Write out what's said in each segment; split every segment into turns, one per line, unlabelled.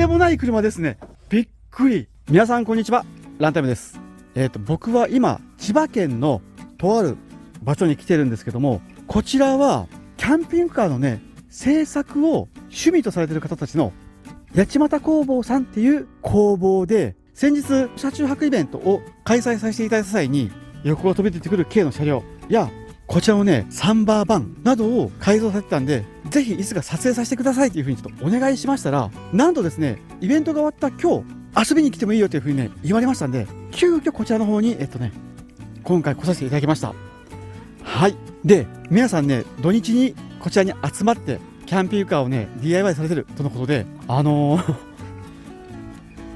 でもない車ですね。びっくり。皆さんこんにちは、ランタイムです。僕は今千葉県のとある場所に来てるんですけども、こちらはキャンピングカーのね製作を趣味とされている方たちの八街工房さんっていう工房で、先日車中泊イベントを開催させていただいた際に、横を飛び出てくる軽の車両やこちらのねサンバーバンなどを改造されてたんで、ぜひいつか撮影させてくださいというふうにちょっとお願いしましたら、なんとですね、イベントが終わった今日遊びに来てもいいよというふうにね言われましたんで、急遽こちらの方に今回来させていただきました。はい。で、皆さんね土日にこちらに集まってキャンピングカーをね DIY されてるとのことで、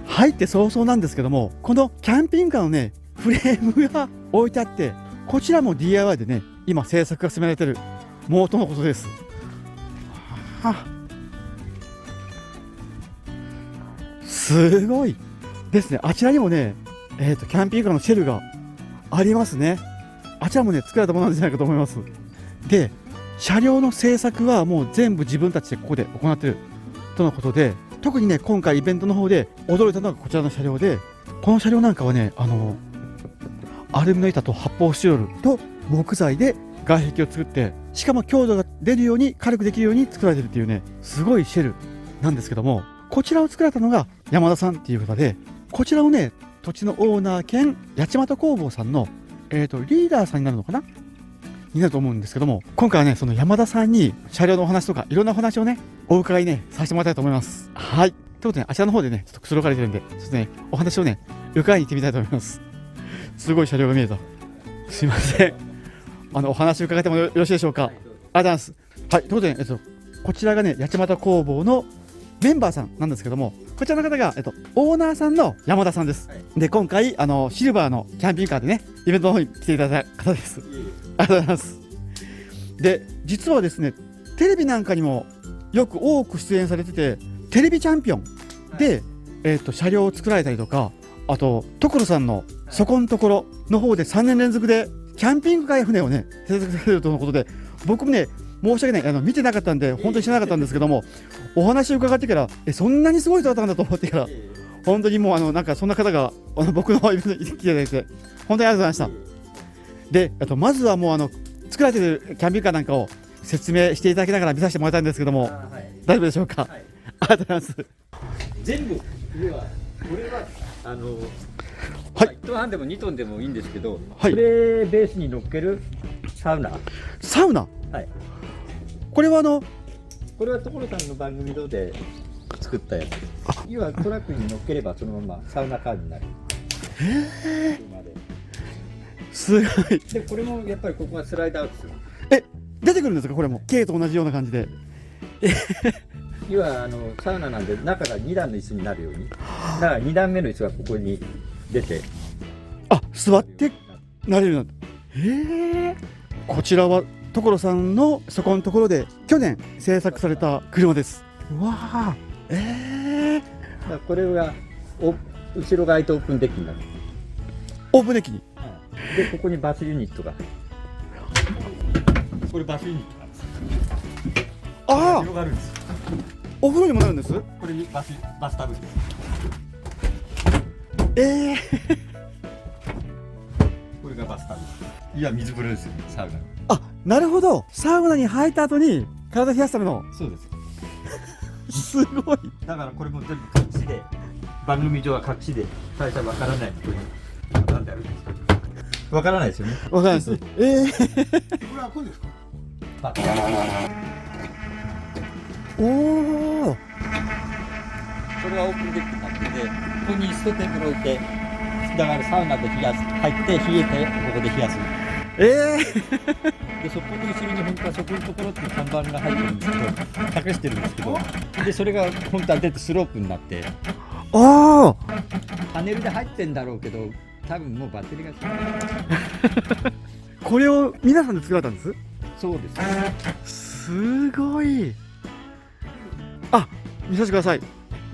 入って早々なんですけども、このキャンピングカーのねフレームが置いてあって、こちらも DIY でね今制作が進められてるものとのことです。すごいですね。あちらにもねキャンピングカーのシェルがありますね。あちらもね作られたものなんじゃないかと思います。で、車両の製作はもう全部自分たちでここで行っているとのことで、特にね今回イベントの方で驚いたのがこちらの車両で、この車両なんかはねアルミの板と発泡スチロールと木材で外壁を作って、しかも強度が出るように軽くできるように作られてるっていうねすごいシェルなんですけども、こちらを作られたのが山田さんっていう方で、こちらをね土地のオーナー兼八街工房さんのリーダーさんになるのかなになると思うんですけども、今回はねその山田さんに車両のお話とかいろんなお話をねお伺いねさせてもらいたいと思います。はい。ということで、あちらの方でねちょっとくつろがれてるんで、ちょっとねお話をね伺いに行ってみたいと思います。すごい車両が見えた。すいません。お話を伺ってもよろしいでしょうか。ありがとうございます。はい。ということで、こちらがね八街工房のメンバーさんなんですけども、こちらの方が、オーナーさんの山田さんです。はい、で、今回シルバーのキャンピングカーでねイベントの方に来ていただいた方です。ありがとうございます。で、実はですねテレビなんかにもよく多く出演されてて、テレビチャンピオンで、車両を作られたりとか、あと所さんのそこんところの方で3年連続でキャンピングカーや船をね制作されるとのことで、僕もね申し訳ない、見てなかったんで本当に知らなかったんですけども、お話を伺ってからそんなにすごい人だったんだと思ってから、本当にもうなんかそんな方が僕のイベントに来ていただいて本当にありがとうございました。で、まずはもう作られてるキャンピングカーなんかを説明していただきながら見させてもらいたいんですけども、はい、大丈夫でしょうか。はい、ありがとうございます。
全部上はこれは
はい、
1トン半でも2トンでもいいんですけど、
はい、
これベースに乗っけるサウナ。
サウナ。
はい。
これは
これは所さんの番組で作ったやつ。要はトラックに乗っければそのままサウナカーになる。
へえ。すごい。
でこれもやっぱりここがスライダーですよ。
出てくるんですか、これも K と同じような感じで。
要はサウナなんで中が2段の椅子になるように、だから2段目の椅子がここに出て、
座ってなれるようになる。へえ。こちらは所さんのそこのところで去年制作された車です。うわあ。
だからこれが後ろが開いてオープンデッキになる。
オープンデッキに。
でここにバスユニットが。これバスユニットなんです。
ああ。
広がるんです。
お風呂にもなるんです。
これバスタブです。これがバスタブ。いや水風呂ですよ、サウナ。
なるほど。サウナに入った後に体冷やすための。
そうです。
すごい。
だからこれも全部隠しで、番組上は隠しで、最初はわからないことになんであるんですか。わからないですよね。
わからないです。これ
はこうですか。
おお。
これはオープンデッキになってて、ここに椅子とテーブル置いて、だからサウナで冷やす、入って冷えてここで冷やす。でそこの後ろに本当はそこのところっていう看板が入ってるんですけど、隠してるんですけど、でそれが本当は出てスロープになって、パネルで入ってんだろうけど、多分もうバッテリーが
これを皆さんで作られたんです。
そうです。
すごい。見させてください。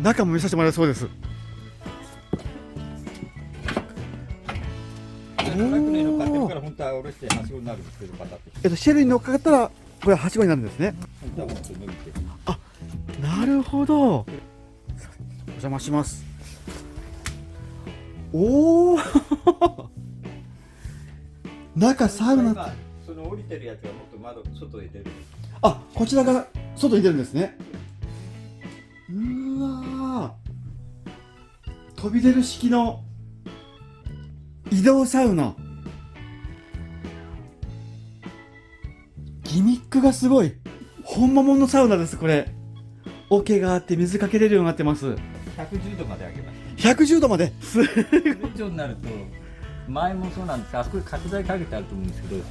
中も見させてもらえそうです。
トラックに乗っかってるから本当は下ろしてはしごになるんですけど、パタッと。
シェルに乗っかったらこれはしごになるんですね。
本当はもっと伸びて。
なるほど。邪魔します。おお中サウナ。
今その降りてるやつがもっと窓外へ出る。
あ、こちらが外に出るんですね。うわー、飛び出る式の移動サウナ。ギミックがすごい。本物のサウナです、これ。桶があって水かけれるようになってます。
110度まで上げまし
110度まで。
た。それ以上になると、前もそうなんですが、あそこに角材かけてあると思うんですけど、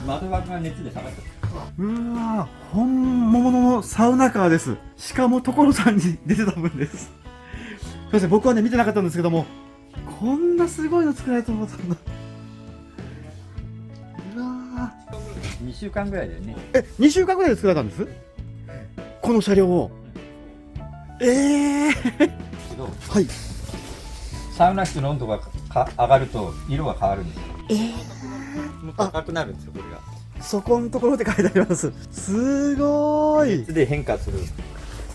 窓枠が熱で下がっちゃった。
うわー、本物のサウナカーです。しかも所さんに出てた分です。すいません、僕はね見てなかったんですけども、こんなすごいの作られたのだ。うわ
2週間ぐらいだよね。
ー、2週間ぐらいで作られたんです、この車両を。
けど
はい。
サウナ室の温度が上がると色が変わるんですよ。もっと赤くなるんですよ、これが。
そこのところで書いてあります。すごい。
熱で変化する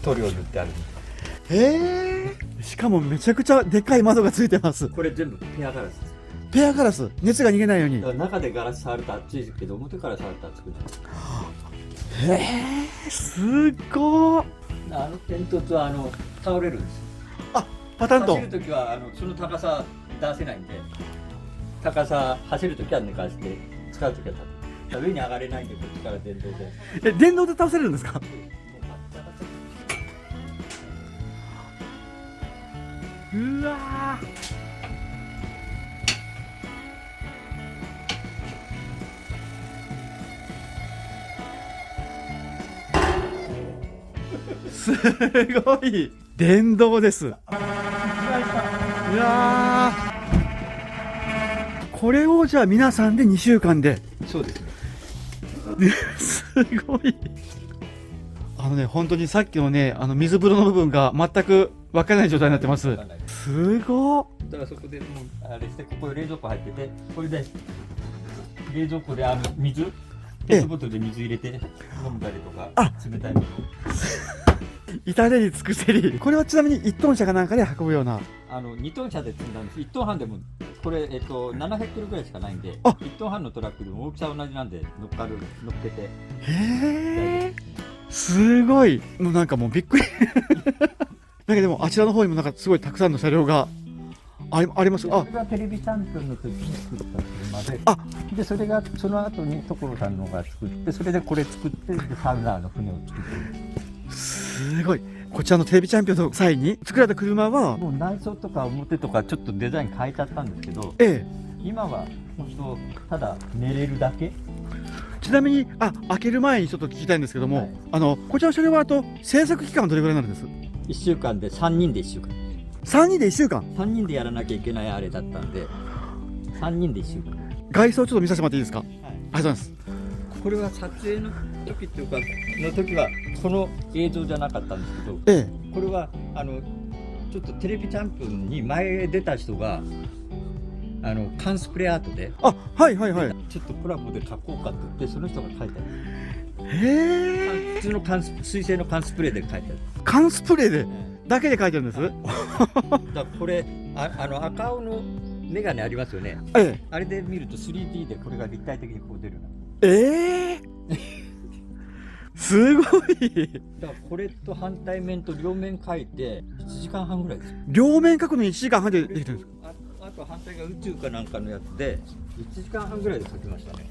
塗料を塗ってあるんです。
しかもめちゃくちゃでかい窓がついてます。
これ全部ペアガラスです。
ペアガラス、熱が逃げないように。
だから中でガラス触ると熱いですけど、表から触ると熱くなる。
すごー。
あの煙突は倒れるんですよ。
パタンと
走るときはその高さ出せないんで、高さ走るときは寝かして、使うときは立て。上に上がれないんで、こっちから電動で。
電動で倒せるんですか。うわー、すごい電動です。うわー、これをじゃあ皆さんで2週間で。
そうですね。
すごい。本当にさっきのね、水風呂の部分が全くわからない状態になってます。すごっ。
だからそこでもうあれして、ここ冷蔵庫入ってて、これで冷蔵庫で水、ペットボトルで水入れて飲んだりとか、冷たいもの。
至れり尽くせり。これはちなみに1トン車かなんかで運ぶような。
2トン車で積んだんです。1トン半でもこれ7ヘクトルぐらいしかないんで、
あ、
1トン半のトラックでも大きさ同じなんで乗っけて。
へえ、すごい。もうなんかもうびっくり。なんかでもあちらの方にもなんかすごいたくさんの車両があります。
これがテレビチャンピオンの時に作った車で、でそれがその後に所さんのが作って、それでこれ作ってでサウナーの船を作ってる。
すごい。こちらのテレビチャンピオンの際に作られた車は
もう内装とか表とかちょっとデザイン変えちゃったんですけど、今は本当ただ寝れるだけ。
ちなみに開ける前にちょっと聞きたいんですけども、こちらの車両は制作期間はどれぐらいになるんです？1
週間で3人で1週間。
3人で1週間。
3人でやらなきゃいけないあれだったんで、3人で1週間。
外装ちょっと見させてもらっていいですか？ありがとうございます。
これは撮影の時っていうかの時はこの映像じゃなかったんですけど、これはちょっとテレビチャンピオンに前出た人が缶スプレーアートで、ちょっとコラボで書こうかって言って、その人が書いてある。普通の水性の缶スプレーで書いてある。
缶スプレーでだけで書いてるんです。
だからこれ赤青のメガネありますよね。あれで見ると 3D でこれが立体的にこう出る。
すごい。
だからこれと反対面と両面書いて1時間半ぐらいですよ。
両面書くのに1時間半でできてるんですか？
あと反対が宇宙かなんかのやつで1時間半ぐらいで書きましたね。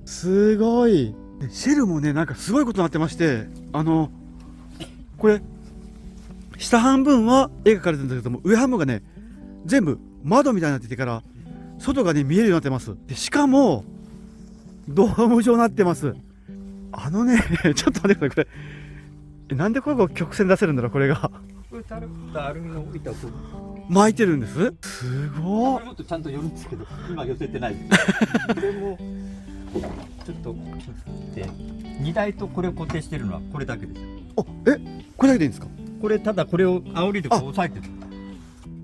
すごい。シェルもね、なんかすごいことになってまして、これ下半分は絵が描かれてるんですけども、上半分がね全部窓みたいになっててから外がね見えるようになってます。でしかもドーム状になってます。ちょっと待ってください。これなんでこれ曲線出せるんだろう。これが
これアルミの板を
巻いてるんです。すごい。
もっとちゃんと寄るんですけど、今寄せてないです。これもちょっと切って荷台とこれを固定してるのはこれだけです。
これだけでいいんですか？
これただこれを煽りでこう押さえてる。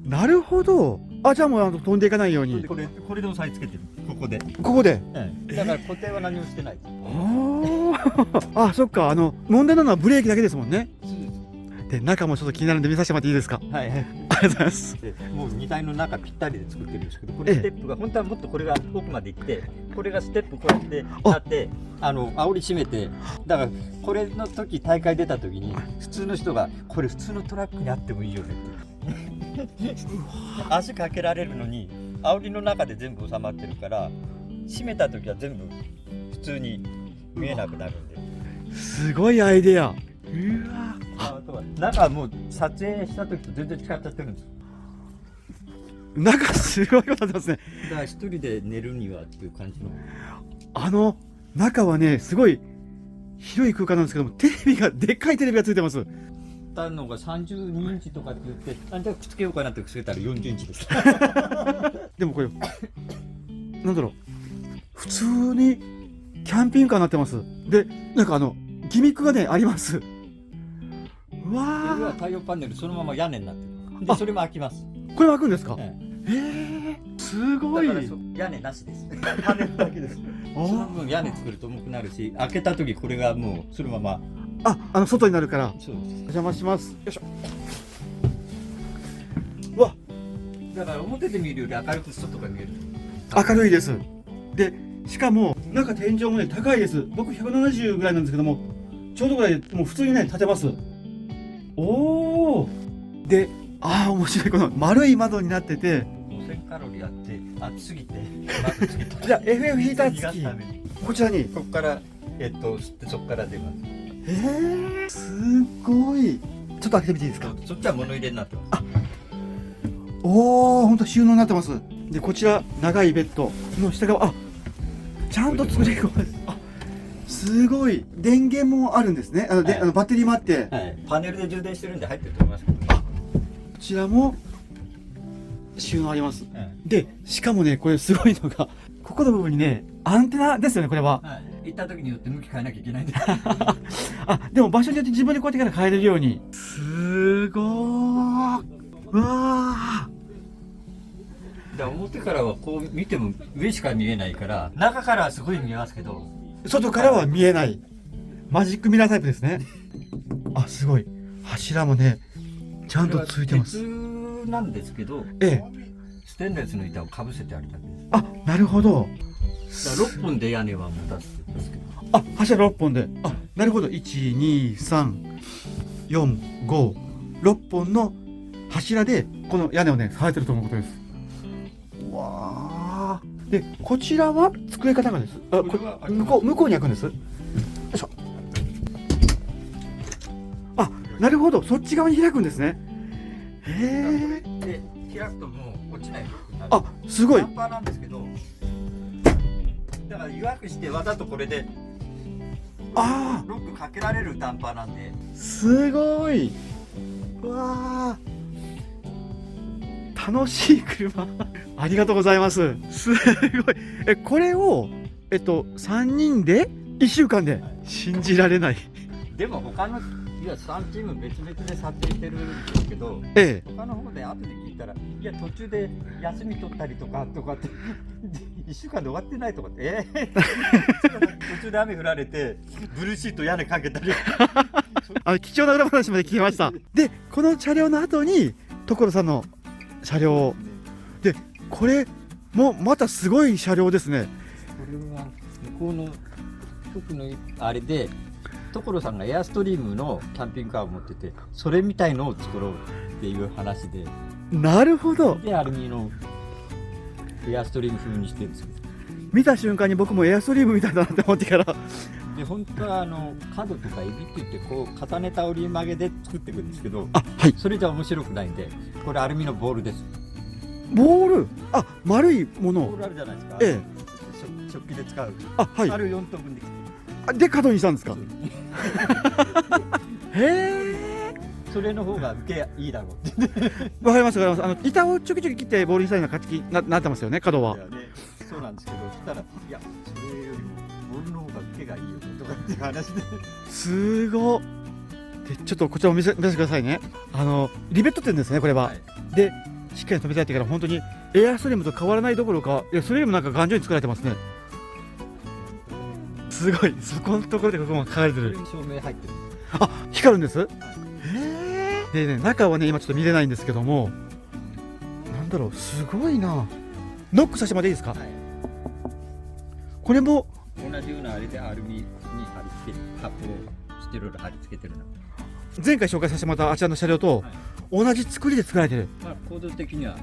なるほど。じゃあもう飛んでいかないように
これで押さえつけてる。ここでだから固定は何もしてないです。
そっか。問題なのはブレーキだけですもんね。で中もちょっと気になるんで見させてもらっていいですか。
はいはい。
ありがとうございます。
でもう荷台の中ぴったりで作ってるんですけど、これステップが本当はもっとこれが奥まで行って、これがステップこうやってなって煽り締めて、だからこれの時大会出た時に普通の人がこれ普通のトラックにあってもいいよねって足かけられるのに煽りの中で全部収まってるから締めた時は全部普通に見えなくなるんで。
すごいアイデア。うわ
あとは中もう撮影した時と全然違っちゃってるんです。
中すごいことになってますね。
だから一人で寝るにはっていう感じの。
中はねすごい広い空間なんですけども、テレビがでっかいテレビがついてます。
たのが32インチとかって言って、じゃあくっつけようかなってくっつけたら40インチです。
でもこれなんだろう、普通にキャンピングカーになってます。でなんかギミックがねあります。うわ
上は
ー、
太陽パネルそのまま屋根になってる。でそれも開きます。
これ開くんですか。
え
すごい。
だから屋根なしです。パネルだけです。その分屋根作ると重くなるし、開けた時これがもうそのまま。
外になるから。
そうです。
お邪魔します。よいしょ。うわ、
だから表で見るより明るく外が見える。
明るいです。でしかも中天井もね高いです。僕170ぐらいなんですけども、ちょうどぐらいでもう普通にね立てます。おお。で面白い、この丸い窓になってて、
5000カロリーあって暑すぎて窓つけた。
じゃあ FF ヒーター
逃がす
付
ために
きこちらに。
ここから吸ってそこから出ます。
すごい。ちょっと開けてみていいですか。
そっちは物入れになってます。
おお、本当収納になってます。でこちら長いベッドの下側、ちゃんと作り込まれて、すごい。電源もあるんですね。
はい
バッテリーもあって、
はい、パネルで充電してるんで入ってると思いますけど。
こちらも収納あります。でしかもねこれすごいのが、ここの部分にねアンテナですよね、これは。
はい、行った時によって向き変えなきゃいけないんで。
でも場所によって自分でこうやってから変えれるように。すごー。うわ
で表からはこう見ても上しか見えないから、中からはすごい見えますけど、
ー、外からは見えないマジックミラータイプですね。すごい。柱もねちゃんとついてます。
鉄なんですけど、ステンレスの板をかぶせてあるだけです。
なるほど。
だから6本で屋根は持たせてますけど。
柱6本で。なるほど。1、2、3、4、5、6本の柱でこの屋根をね支えてると思うことです。うわー。でこちらは作り方がです。向こうに開くんです。よいしょ。なるほど。そっち側に開くんですね。へえ。
で開くともう落ちないようになる。
すごい
ダ。ンパーなんですけど、だから予約してわざとこれでロックかけられるダンパーなんで。
すごい。うわー、楽しい車。ありがとうございます。すごい。これを3人で1週間で、信じられない。
でも他の3チーム別々で撮影してるんですけど、他の方で後で聞いたら、いや途中で休み取ったりとかって1週間で終わってないとかって、途中で雨降られてブルーシート屋根かけたり
貴重な裏話まで聞きました。でこの車両の後に所さんの車両で、これもまたすごい車両ですね。
これは向こうの局のあれで、所さんがエアストリームのキャンピングカーを持ってて、それみたいのを作ろうっていう話で、
なるほど。
でアルミのエアストリーム風にしてるんですよ。
見た瞬間に僕もエアストリームみたいだなって思ってから。
で本当は角とかエビって言ってこう重ねた折り曲げで作っていくんですけど、それじゃ面白くないんで、これアルミのボールです。
ボール、丸いもの。
ボールあるじゃないですか。食器で使う。
はい。
あれ4等分できて
で角にしたんですか。へえ。
それの方が受けいいだろうって。
わかりますわかります。板をちょきちょき切ってボールにしたような形になってますよね、角は。
そうなんですけど、そしたらいやそれよりもボールの方が受けがいいよとかっていう話で。
すごっ。でちょっとこちらを見せてくださいね。リベット店ですねこれは。でしっかり止めたいってから、本当にエアストリームと変わらないどころか、それよりもなんか頑丈に作られてますね。すごい。そこのところでここも書かれてる。
照明入ってる。
光るんです。へでね、中はね今ちょっと見れないんですけども、なんだろう、すごいな。ノックさせてもらっていいですか？
はい、
これも
同じようなあれでアルミに貼り付けて、発泡スチロール貼り付けてるの。
前回紹介させてもらったあちらの車両と
はい、
同じ作りで作られてる。
まあ、構造的には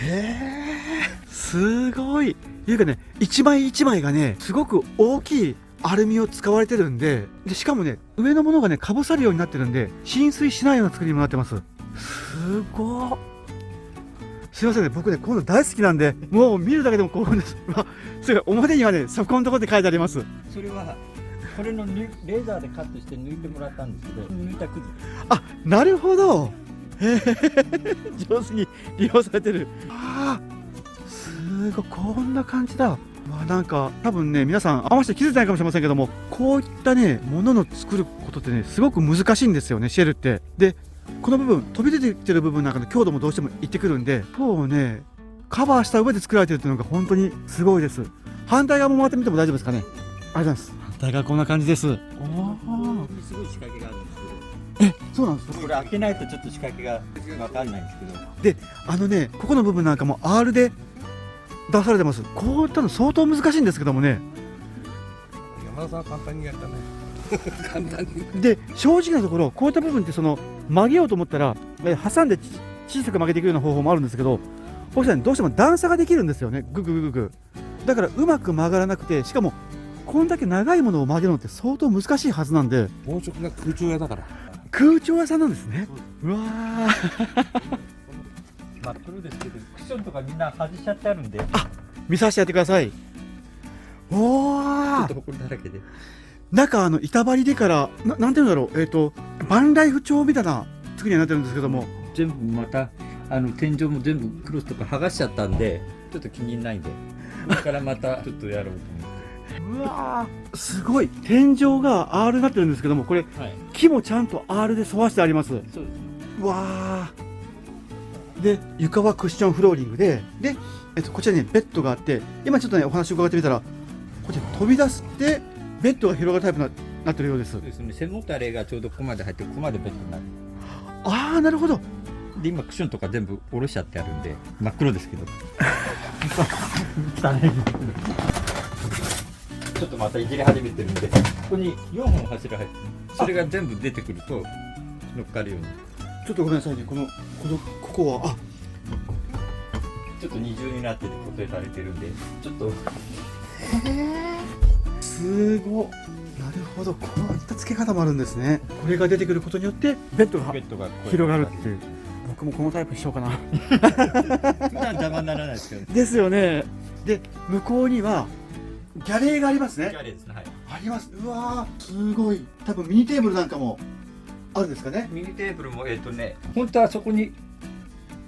へえ、すごい。いうかね、一枚一枚がねすごく大きいアルミを使われてるんで、しかもね上のものがねかぶさるようになってるんで浸水しないような作りにもなってます。すごっ。すいませんね、僕ねこういうの大好きなんで、もう見るだけでも興奮です。すごい、表にはねそこのところで書いてあります。
それはこれのレーザーでカットして抜いてもらったんですけど、抜いたくず。
あ、なるほど。へえ、上手に利用されてる。ああ、すごい、こんな感じだ。まあ、なんか多分ね皆さん合わせて気づいてないかもしれませんけども、こういったねものの作ることってねすごく難しいんですよね、シェルって。でこの部分飛び出てきてる部分なんかの強度もどうしてもいってくるんで、こうねカバーした上で作られてるっていうのが本当にすごいです。反対側も回ってみても大丈夫ですかね。ありがとうございます。反対側こんな感じです。おお、
すごい仕掛けがあるんですけど、
そうなんです。
これ開けないとちょっと仕掛けが分かんないんですけど、
であのねここの部分なんかも R で出されてます。こういったの相当難しいんですけどもね。
山田さんは簡単にやったね。簡単に。
で正直なところこういった部分って曲げようと思ったら挟んで小さく曲げていくような方法もあるんですけど、こうしたらどうしても段差ができるんですよね、グググググ。だからうまく曲がらなくて、しかもこんだけ長いものを曲げるのって相当難しいはずなんで。
本職が空調屋だから。
空調屋さんなんですね。うわー
真っ黒ですけど、クッションとかみんな外しちゃってあるんで、ちょ
見させてやってください。おー、
っと埃だらけで。
中板張りでからなんていうんだろう、バンライフ調みたいな作りになってるんですけども、
全部また天井も全部クロスとか剥がしちゃったんで、ちょっと気に入らないんで、これからまたちょっとやろうと思って。
うわー、すごい。天井が R になってるんですけども、これ
はい、
木もちゃんと R で沿わしてあります。
そうですね。
うわー、で床はクッションフローリングで、こちらに、ベッドがあって、今ちょっとねお話を伺ってみたら、こちら飛び出してベッドが広がるタイプになってるようです。
そうですね。背もたれがちょうどここまで入って、ここまでベッドになる。
ああ、なるほど。
で今クッションとか全部下ろしちゃってあるんで真っ黒ですけど汚いちょっとまたいじり始めてるんで、ここに4本柱入ってる、それが全部出てくると乗っかるように、
ちょっとごめんなさいね、ここは
ちょっと二重になってて固定されてるんで、ちょっと
すごい。なるほど、こういった付け方もあるんですね。これが出てくることによってベッドが
ベッドが
広がるっていう。僕もこのタイプにしようかな。
普段邪魔にならないですけど、
ですよね。で向こうにはギャレーがありますね。
ギャレーですね。はい。
あります。うわー、すごい。多分ミニテーブルなんかもあるんですかね。
ミニテーブルも本当はそこに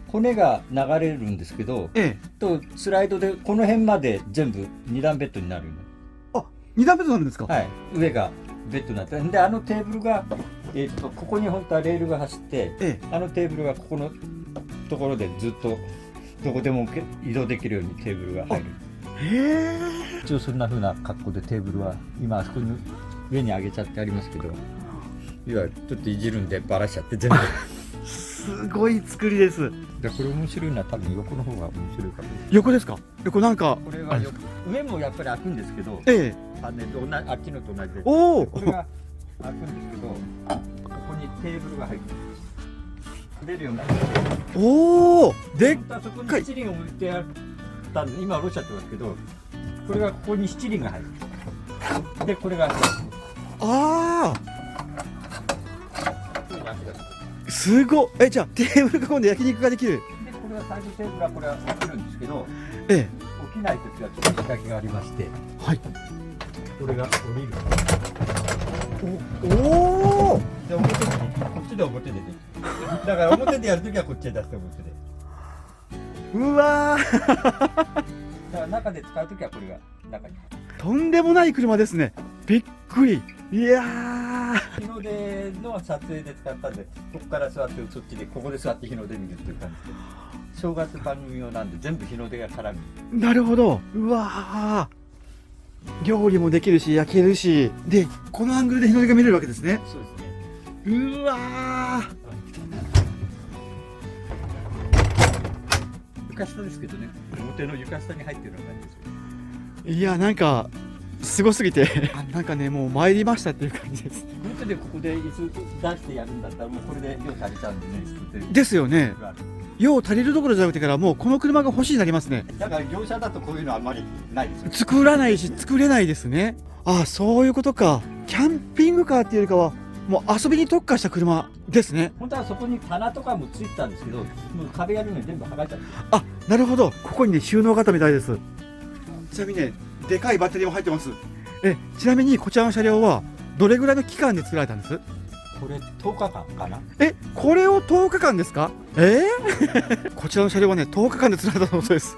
骨が流れるんですけど、とスライドでこの辺まで全部2段ベッドになるの。
2段ベッドなんですか。
はい、上がベッドになって、でテーブルが、ここに本当はレールが走って、テーブルがここのところでずっとどこでも移動できるようにテーブルが入る。
へえ。
一応そんな風な格好でテーブルは今あそこに上に上げちゃってありますけど、いわゆるちょっといじるんでバラしちゃって全部。
すごい作りです。
でこれ面白いのは多分横の方が面白いかも。
横ですか。横なんか。
これは上もやっぱり開くんですけど、あっちのと同じで。
おお。
これが開くんですけど、ここにテーブルが入って出るようになってて。
おお。でっ
そこに七輪を置いてあったんで、今下ろしちゃってますけど、これがここに七輪が入る。でこれが。
ああ。すごい。じゃあテーブルが今度焼肉ができる。
でこれはサイドテーブルはこれは起きるんですけど、
起
きない時はちょっと仕掛けがありまして、
はい。
これが降りる。
おお。
で表にこっちで表でね。だから表でやるときはこっちで出して表で。
うわー。
だから中で使うときはこれが中に。
とんでもない車ですね。びっくり。いやー。
日の出の撮影で使ったんで、ここから座ってそっちでここで座って日の出見るっていう感じで。正月番組用なんで全部日の出が絡む。
なるほど。うわー。料理もできるし焼けるし、でこのアングルで日の出が見れるわけですね。
そうですね。
うわ
床下ですけどね、表の床下に入ってるような感じですよ。
ー、いやなんかすごすぎてなんかねもう参りましたっていう感じです。
本当でここで椅子出してやるんだったらもうこれで量足りちゃうんでね。
ですよね。用足りるどころじゃなくてからもうこの車が欲しいになりますね。
だから業者だとこういうのあんまりないですよ。
作らないし作れないですね。ああそういうことか。キャンピングカーっていうよりかはもう遊びに特化した車ですね。
本当はそこに棚とかもついてたんですけど、もう壁やるのに全部剥がれちゃって。
あ、なるほど。ここにね収納型みたいです。ちなみにねでかいバッテリーも入ってます。ちなみにこちらの車両はどれぐらいの期間で作られたんです？
これ10日間かな。
これを10日間ですか？こちらの車両はね10日間で作られたそうです。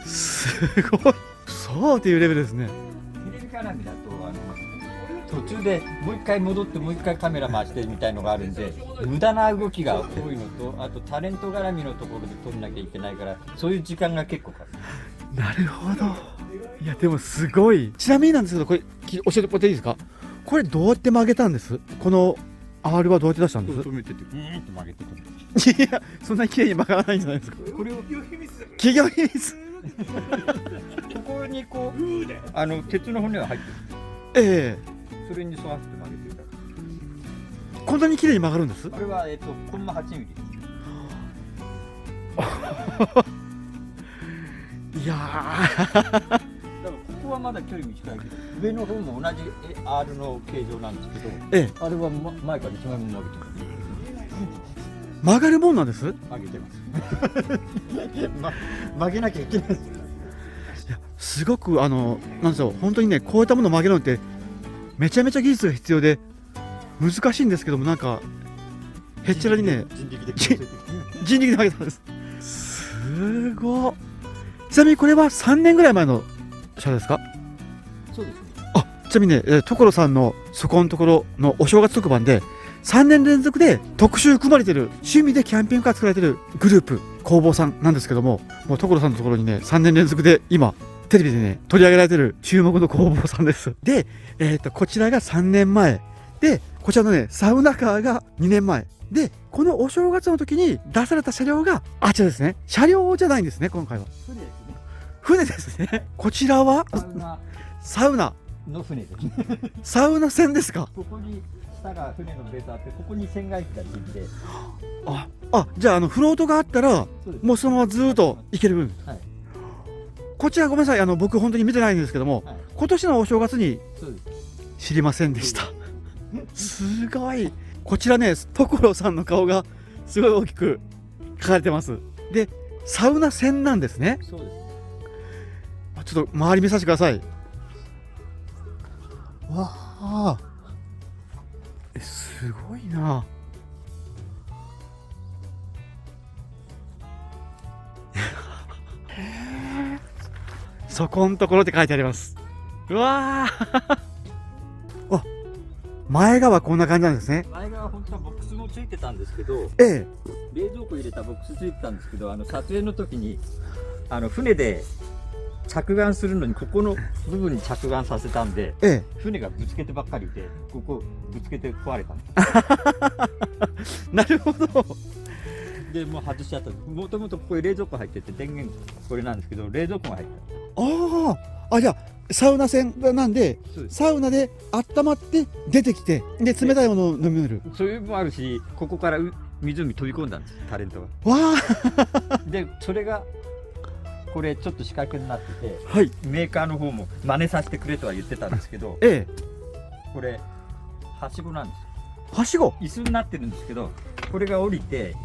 すごい。そうっていうレベルですね。
テレビ絡みだと途中でもう一回戻ってもう一回カメラ回してみたいのがあるんで、無駄な動きが多いのと、あとタレント絡みのところで撮んなきゃいけないから、そういう時間が結構かかる。
なるほど。いやでもすごい。ちなみになんですけどこれ教えてもらっていいですか？これどうやって曲げたんです？この R はどうやって出したんです？
止めててって曲げてた。
いやそんな綺麗に曲がらないんじゃないですか。
これを
企業秘密。
ここにこう鉄の骨が入ってる。それに沿わせて曲げてた。
こんなに綺麗に曲がるんです？
これはコンマ8ミリです。
いや
だからここはまだ距離短いけど、上の方も同じ R の形状なんですけど、あれは前から一枚も曲げてる。
曲がるもんなんです？
曲げてます。曲げなきゃいけないです。
いやすごくなんですよ本当にねこういったものを曲げるのってめちゃめちゃ技術が必要で難しいんですけども、なんかへっちゃらにね人力で曲げたんです。すごい。ちなみにこれは3年ぐらい前の車ですか？
そうですね。
ちなみにね所さんのそこのところのお正月特番で3年連続で特集組まれてる趣味でキャンピングカー作られてるグループ工房さんなんですけども、もう所さんのところにね3年連続で今テレビでね取り上げられてる注目の工房さんです。で、こちらが3年前で、こちらのねサウナカーが2年前で、このお正月の時に出された車両があちらですね。車両じゃないんですね今回は。
船ですね。
船ですね。こちらはサウナ
の船ですね。
サウナ船ですか？
ここに下が船のベースあって、ここに船外機がついて。
じゃあフロートがあったらもうそのままずーっと行ける分、
はい、
こちらごめんなさい僕本当に見てないんですけども、はい、今年のお正月に知りませんでした。すごい。こちらね所さんの顔がすごい大きく書かれてます。でサウナ船なんですね。
そうです。
ちょっと周り見させてください。わあすごいな。そこんところって書いてあります。うわあ前側こんな感じなんですね。
前側本当はボックスもついてたんですけど、冷蔵庫入れたボックスついてたんですけど、撮影の時に船で着岸するのにここの部分に着岸させたんで、船がぶつけてばっかりで、ここぶつけて壊れたんです。
なるほど。
でもう外しちゃった。もともとここに冷蔵庫入ってて、電源これなんですけど冷蔵庫が入った。
じゃあサウナ船なんで、サウナで温まって出てきて、で冷たいものを飲みる。
そういうのもあるし、ここから湖飛び込んだんです、タレントが。
わあ
でそれがこれちょっと仕掛けになってて、
はい、
メーカーの方も真似させてくれとは言ってたんですけど、これはしごなんですよ。
はしご
椅子になってるんですけど、これが降りて、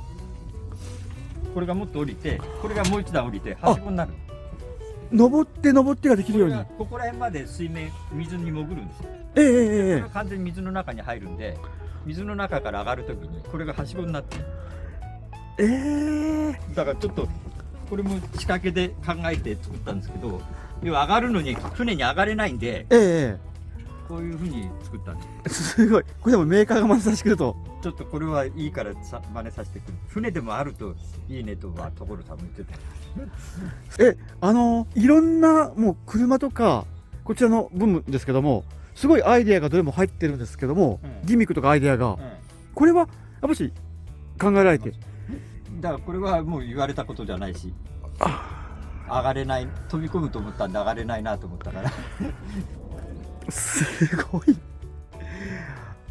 これがもっと降りて、これがもう一段降りてはしごになる。
登ってができるように。
ここら辺まで水に潜るんですよ。こ
れ
が完全に水の中に入るんで、水の中から上がるときにこれがはしごになってる。だからちょっとこれも仕掛けで考えて作ったんですけど、要は上がるのに船に上がれないんで、こういう風に作ったんです。
すごい。これでもメーカーが真似させてくると、
ちょっとこれはいいから真似させてくる。船でもあるといいねとは所さんも言ってた。
いろんなもう車とかこちらの部分ですけども、すごいアイデアがどれも入ってるんですけども、
うん
ギミックとかアイデアが、
うん
これはやっぱし考えられて、
だからこれはもう言われたことじゃないし、上がれない、飛び込むと思ったんで上がれないなと思ったから
すごい。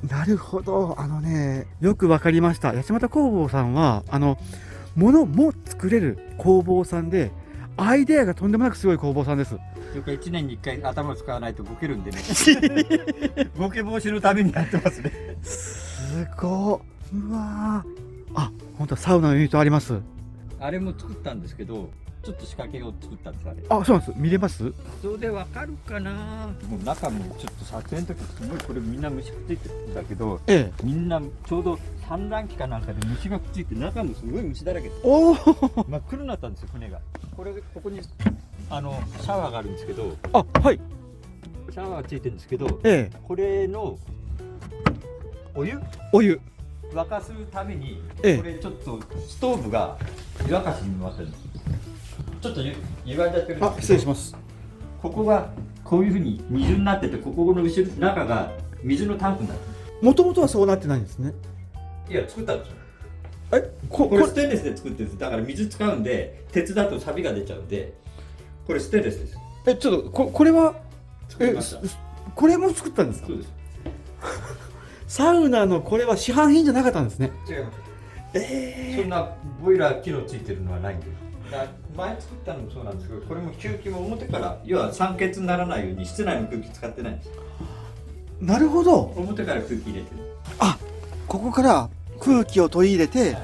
なるほど、よくわかりました。八幡工房さんは物も作れる工房さんで、アイデアがとんでもなくすごい工房さんです。
よく1年に1回頭を使わないとボケるんでねボケ防止のためにやってますね。
すごい。うわー、あ、本当サウナのユニットあります。
あれも作ったんですけど、ちょっと仕掛けを作ったんですあれ。
あ、そうなんです。見れます？
それでわかるかな。もう中もちょっと撮影の時すごいこれみんな虫くっついてるんだけど、
ええ。
みんなちょうど産卵期かなんかで虫がくっついて中もすごい虫だらけで
おお。
真っ黒になったんですよ船が。これここにシャワーがあるんですけど、
あ、はい。
シャワーがついてるんですけど、
ええ。
これのお湯
お湯。
沸かすために、
ええ
これちょっとストーブが湯沸かしに回ってるんです。ちょっと湯がいちゃってるんですけど、
あ、失礼します。
ここがこういうふうに二重になってて、ここの後ろ中が水のタンクになって
もともとはそうなってないんですね。
る。いや作ったんですよ。
え、
これステンレスで作ってるんです。だから水使うんで、鉄だと錆びが出ちゃうんで、これステンレスです。
え、ちょっとこれは
作りました。
これも作ったんですか？
そうです。
サウナのこれは市販品じゃなかったんですね。
違います。そんなボイラー機能ついてるのはないんで。前作ったのもそうなんですけど、これも吸気も表から、要は酸欠にならないように室内の空気使ってないんです。
なるほど。
表から空気入れてる。
あ、ここから空気を取り入れて、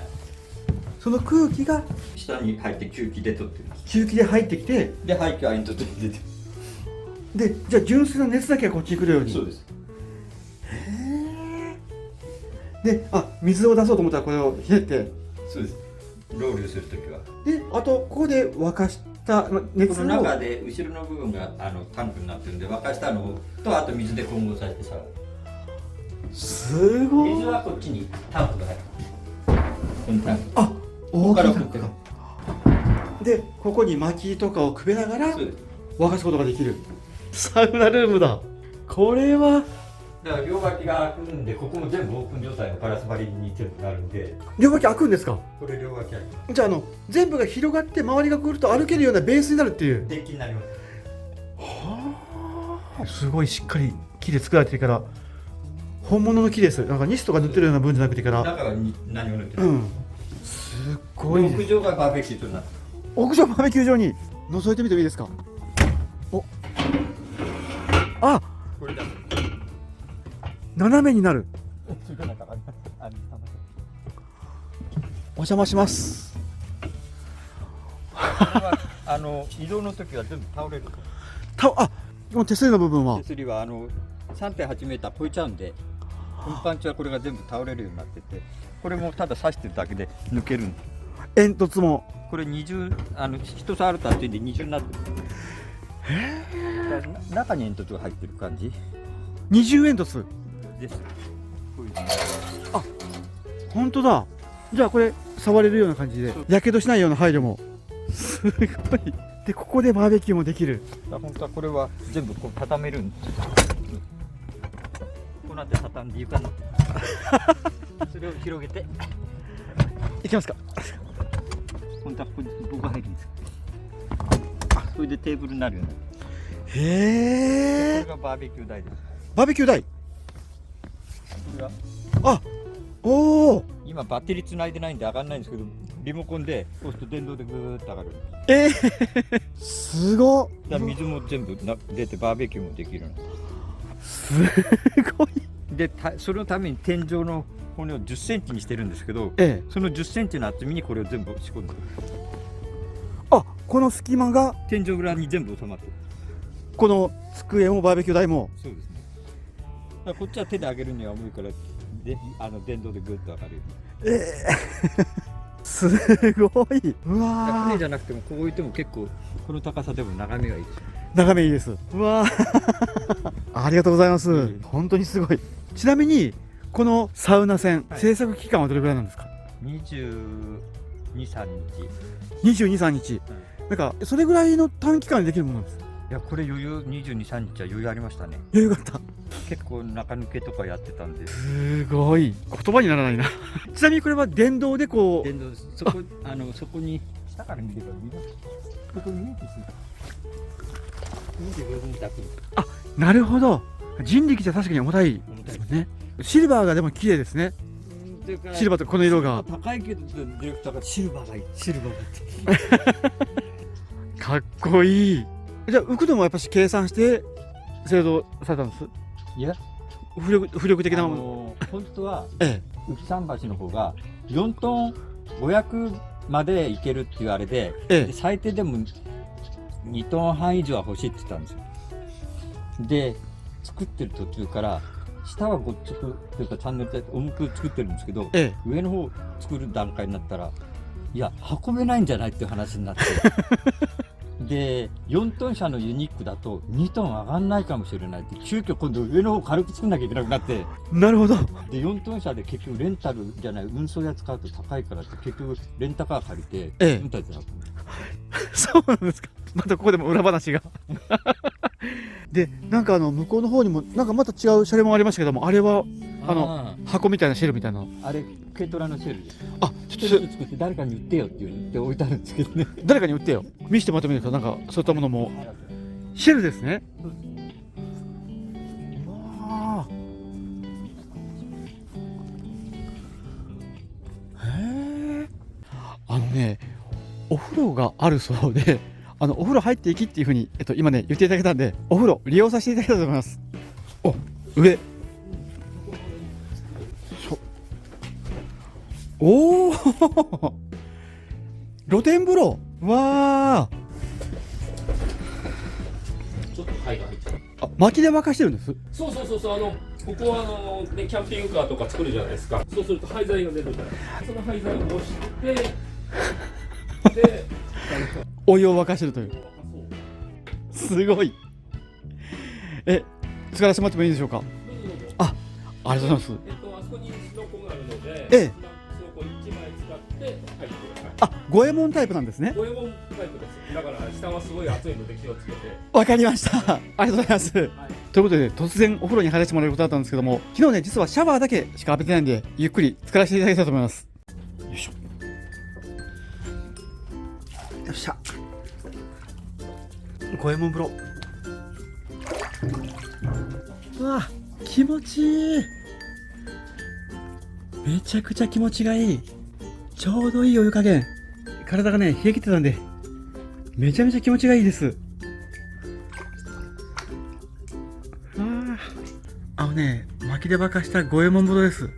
その空気が
下に入って吸気で取ってるんです。
吸気で入ってきて、
で排気は煙突に出てる。
で、じゃあ純粋な熱だけがこっちに来るように。
そうです。
で、あ、水を出そうと思ったらこれをひねって、
そうです。ロウリュするときは。
で、あとここで沸かした熱を
この中で後ろの部分がタンクになってるんで、沸かしたのとあと水で混合させてさ。
すごい。
水はこっちにタンクが入る。このタンク。
あ、大き
から
なタンクが。で、ここに薪とかをくべながら
そうです。
沸かすことができる。サウナルームだ。これは
だから両脇が開くんで、ここも全部オープン状態のガラス張りに全部なるんで、
両脇開くんですか？
これ両脇開く。
じゃあ全部が広がって周りがぐるっと歩けるようなベースになるっていう。
デッキになります。
はあ、すごいしっかり木で作られてるから本物の木です。なんかニスとか塗ってるような分じゃなくてから。
中は何を塗ってる。
うん。すごいです。
屋上がバーベキューとなってる。
屋上バーベキュー場に覗いてみてもいいですか？お、あ、
これだ。
斜めになる。
それが中
お邪魔します。
移動の時は全部倒れる。
あ、この手すりの部分は
手すりは3.8 メーター超えちゃうんで、運搬中はこれが全部倒れるようになってて、これもただ刺してるだけで抜けるんで。
煙突も。
これ二重、一つあると熱いんで二重になってる。だから中に煙突が入ってる感じ
二重煙突。
です。こういう
本当だ。じゃあこれ触れるような感じで、やけどしないような配慮も。すごい。で、ここでバーベキューもできる。
本当はこれは全部こう畳めるんですよ。こうなって畳んで床になってる。それを広げて、
いきますか。
本当はここに棒が入るんですよ。それでテーブルになるようになる。
へえ。
これがバーベキュー台です。
バーベキュー台。
これは
あ、おお。
今バッテリー繋いでないんで上がらないんですけど、リモコンで押すと電動でぐーっと上がる。
すごっ。
だから水も全部出てバーベキューもできるの。
すごい。
で、そのために天井の骨を10センチにしてるんですけど、
ええ。
その10センチの厚みにこれを全部仕込んでる。
あ、この隙間が
天井裏に全部収まってる。
この机もバーベキュー台も。
そうですね。だからこっちは手で上げるには重いから、電動でぐっと上がる。
すごい。うわー。
船じゃなくてもこう置いても結構この高さでも眺めがいいです。
眺めいいです。うわー。ありがとうございます。本当にすごい。ちなみにこのサウナ船、
はい、
制作期間はどれぐらいなんですか
？22、3日。
22、3日。なんかそれぐらいの短期間でできるものなんです。
いやこれ余裕22、3日は余裕ありましたね。
余裕があった。
結構中抜けとかやってたんで。
すごい言葉にならないなちなみにこれは電動でこう
電動そこそこに下から見れば見えます。ここ見えてする。25分だけ。
なるほど、人力じゃ確かに重たいですもんね。シルバーがでも綺麗ですね。シルバーとこの色が
高いけどディレクターがシルバーがいい、シルバーがいい
かっこいい。じゃあ浮くのもやっぱし計算して製造されたんです？
いや
浮力的なもの。
本当は
え
浮桟橋の方が4トン500までいけるっていうあれで、
え
で最低でも2トン半以上は欲しいって言ってたんですよ。で作ってる途中から下はごっつくというかチャンネルで重く作ってるんですけど、
え
上の方作る段階になったらいや運べないんじゃないっていう話になってで4トン車のユニックだと2トン上がんないかもしれないって急遽今度上の方軽く作んなきゃいけなくなって、
なるほど。
で4トン車で結局レンタルじゃない運送や使うと高いからって結局レンタカー借りて
ええ
運転で運ぶ。
そうなんですか。またここでも裏話がでなんか向こうの方にもなんかまた違う車両もありましたけども、あれは箱みたいなシェルみたいな。
あれ軽トラのシェルです。
あ、ち
ちょっと作って誰かに売ってよって言って置いてあるんですけどね。
誰かに売ってよ。見せてもらってもいいですか。なんかそういったものもシェルですね。うわー、へえ。ね、お風呂があるそうで、お風呂入っていきっていうふうに、今ね言っていただけたんで、お風呂利用させていただきたいと思います。お、上。おお露天風呂。わ
ちょっと灰が入ってる。
あ、薪で沸かしてるんです。
そうそうそうそう、ここはね、キャンピングカーとか作るじゃないですか。そうすると廃材が出るじゃない。その廃材を押してで
お湯を沸かしてるという。すごい。使わせてもらってもいいでしょうか。ありがとうございます。
あそこにスノコがあるので、
ええ、
スノコ1枚使って入ってください。
あ、五右衛門タイプなんですね。
五右衛門タイプです。だから下はすごい熱いので気をつけて。
わかりました。ありがとうございます。ということで突然お風呂に入らせてもらえることだったんですけども、昨日ね実はシャワーだけしか浴びてないんで、ゆっくり使わせていただきたいと思います。よいしょ。よっしゃ。五右衛門風呂。うわ、気持ちいい。めちゃくちゃ気持ちがいい。ちょうどいいお湯加減。体がね冷え切ってたんで、めちゃめちゃ気持ちがいいです。薪で沸かした五右衛門風呂です。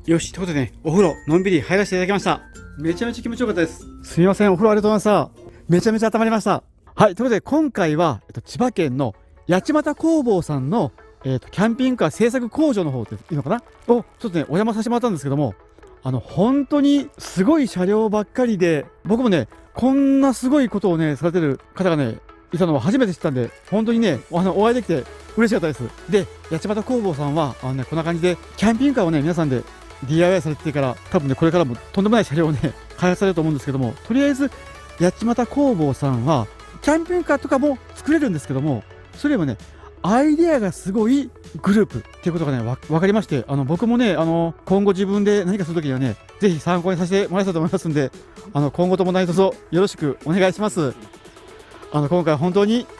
よし、ということでね、お風呂のんびり入らせていただきました。めちゃめちゃ気持ちよかったです。すみません、お風呂ありがとうございました。めちゃめちゃ温まりました。はい、ということで今回は、千葉県の八街工房さんの、キャンピングカー製作工場の方っていいのかなをちょっとねお邪魔させてもらったんですけども、本当にすごい車両ばっかりで、僕もねこんなすごいことをねされてる方がねいたのは初めて知ったんで、本当にねお会いできて嬉しかったです。で、八街工房さんはこんな感じでキャンピングカーをね皆さんで DIY されてから多分ねこれからもとんでもない車両をね開発されると思うんですけども、とりあえず八街工房さんはキャンピングカーとかも作れるんですけども、それよりもねアイデアがすごいグループっていうことがね分かりまして、僕もね今後自分で何かするときにはねぜひ参考にさせてもらいたいと思いますんで、今後とも何卒よろしくお願いします。今回は本当にありがとう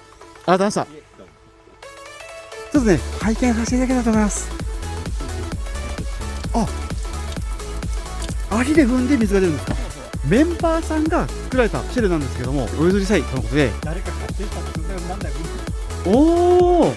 ございました。ちょっとね拝見させていただけたらと思います。足で踏んで水が出るんですか。メンバーさんが作られたシェルなんですけども、お譲りしたいとのことで、
誰か買ってたってなんだよ。
おー